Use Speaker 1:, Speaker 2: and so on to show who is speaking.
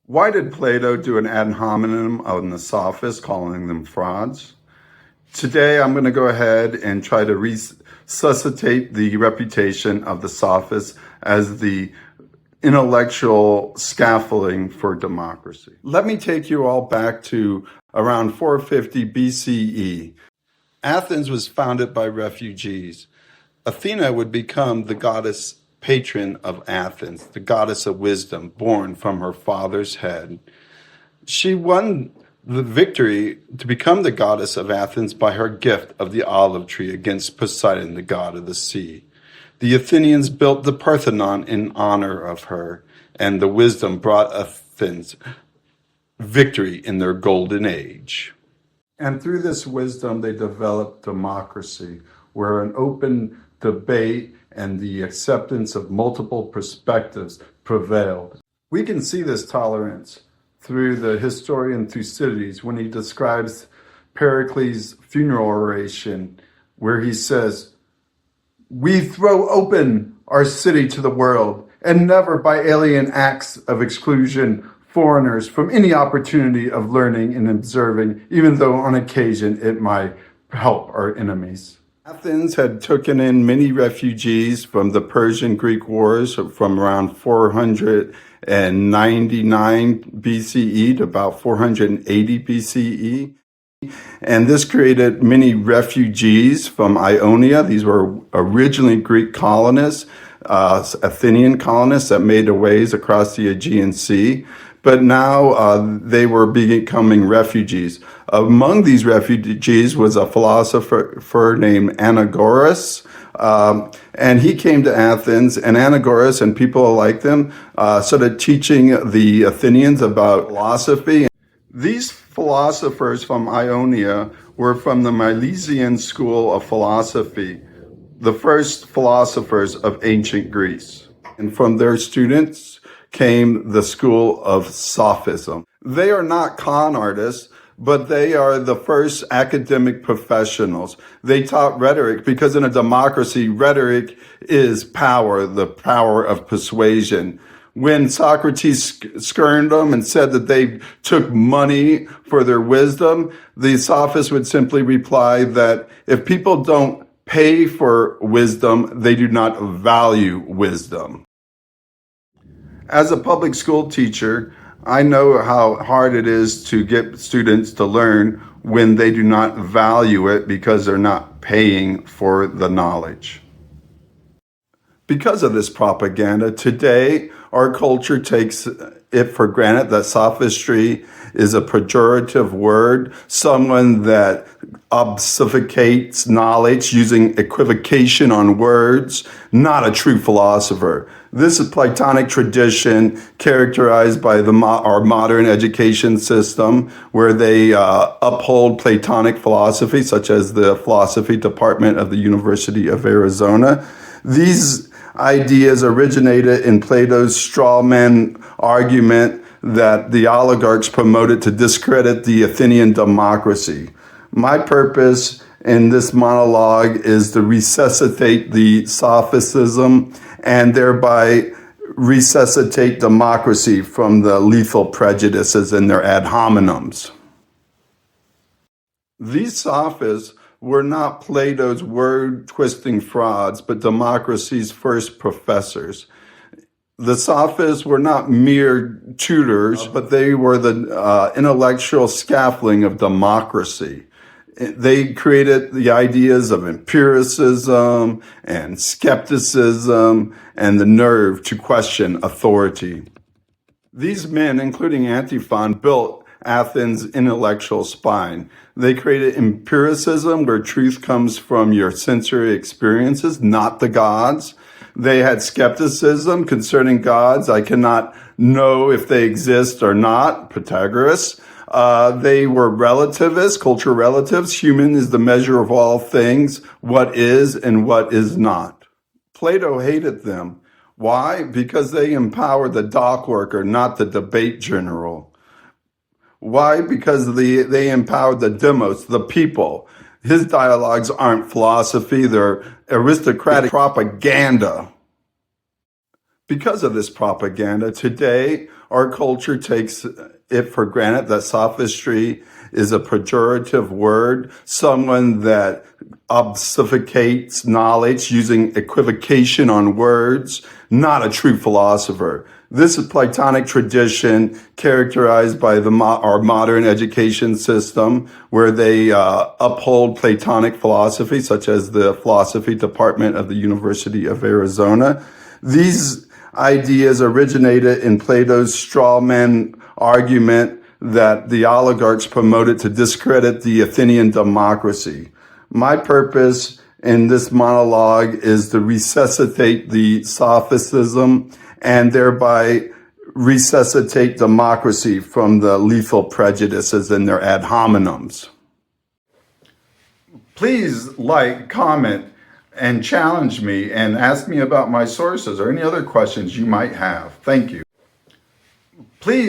Speaker 1: Why did Plato do an ad hominem on the Sophists, calling them frauds? Today, I'm going to go ahead and try to resuscitate the reputation of the Sophists as the intellectual scaffolding for democracy. Let me take you all back to around 450 BCE. Athens was founded by refugees. Athena would become the goddess patron of Athens, the goddess of wisdom, born from her father's head. She won the victory to become the goddess of Athens by her gift of the olive tree against Poseidon, the god of the sea. The Athenians built the Parthenon in honor of her, and the wisdom brought Athens victory in their golden age. And through this wisdom, they developed democracy, where an open debate and the acceptance of multiple perspectives prevailed. We can see this tolerance through the historian Thucydides when he describes Pericles' funeral oration, where he says, "We throw open our city to the world, and never by alien acts of exclusion foreigners from any opportunity of learning and observing, even though on occasion it might help our enemies." Athens had taken in many refugees from the Persian-Greek wars from around 499 BCE to about 480 BCE. And this created many refugees from Ionia. These were originally Greek colonists, Athenian colonists that made their ways across the Aegean Sea. But now they were becoming refugees. Among these refugees was a philosopher named Anaxagoras, and he came to Athens, and Anaxagoras and people like them started teaching the Athenians about philosophy. These philosophers from Ionia were from the Milesian school of philosophy, the first philosophers of ancient Greece. And from their students came the school of Sophism. They are not con artists, but they are the first academic professionals. They taught rhetoric because in a democracy, rhetoric is power, the power of persuasion. When Socrates skirned them and said that they took money for their wisdom, the Sophists would simply reply that if people don't pay for wisdom, they do not value wisdom. As a public school teacher, I know how hard it is to get students to learn when they do not value it because they're not paying for the knowledge. Because of this propaganda, today our culture takes it for granted that sophistry is a pejorative word, someone that obfuscates knowledge using equivocation on words, not a true philosopher. This is Platonic tradition characterized by our modern education system, where they uphold Platonic philosophy, such as the philosophy department of the University of Arizona. These ideas originated in Plato's straw man argument that the oligarchs promoted to discredit the Athenian democracy. My purpose in this monologue is to resuscitate the Sophism and thereby resuscitate democracy from the lethal prejudices in their ad hominems. These Sophists were not Plato's word-twisting frauds, but democracy's first professors. The Sophists were not mere tutors, but they were the intellectual scaffolding of democracy. They created the ideas of empiricism and skepticism and the nerve to question authority. These men, including Antiphon, built Athens' intellectual spine. They created empiricism, where truth comes from your sensory experiences, not the gods. They had skepticism concerning gods. I cannot know if they exist or not, Protagoras. They were relativists, cultural relatives. Human is the measure of all things, what is and what is not. Plato hated them. Why? Because they empowered the dockworker, not the debate general. Why? Because they empowered the demos, the people. His dialogues aren't philosophy, they're aristocratic propaganda. Because of this propaganda, today our culture takes it for granted that sophistry is a pejorative word, someone that obfuscates knowledge using equivocation on words, not a true philosopher. This is Platonic tradition characterized by our modern education system, where they uphold Platonic philosophy, such as the philosophy department of the University of Arizona. These ideas originated in Plato's straw man argument that the oligarchs promoted to discredit the Athenian democracy. My purpose in this monologue is to resuscitate the sophistism and thereby resuscitate democracy from the lethal prejudices and their ad hominems. Please like, comment, and challenge me and ask me about my sources or any other questions you might have. Thank you. Please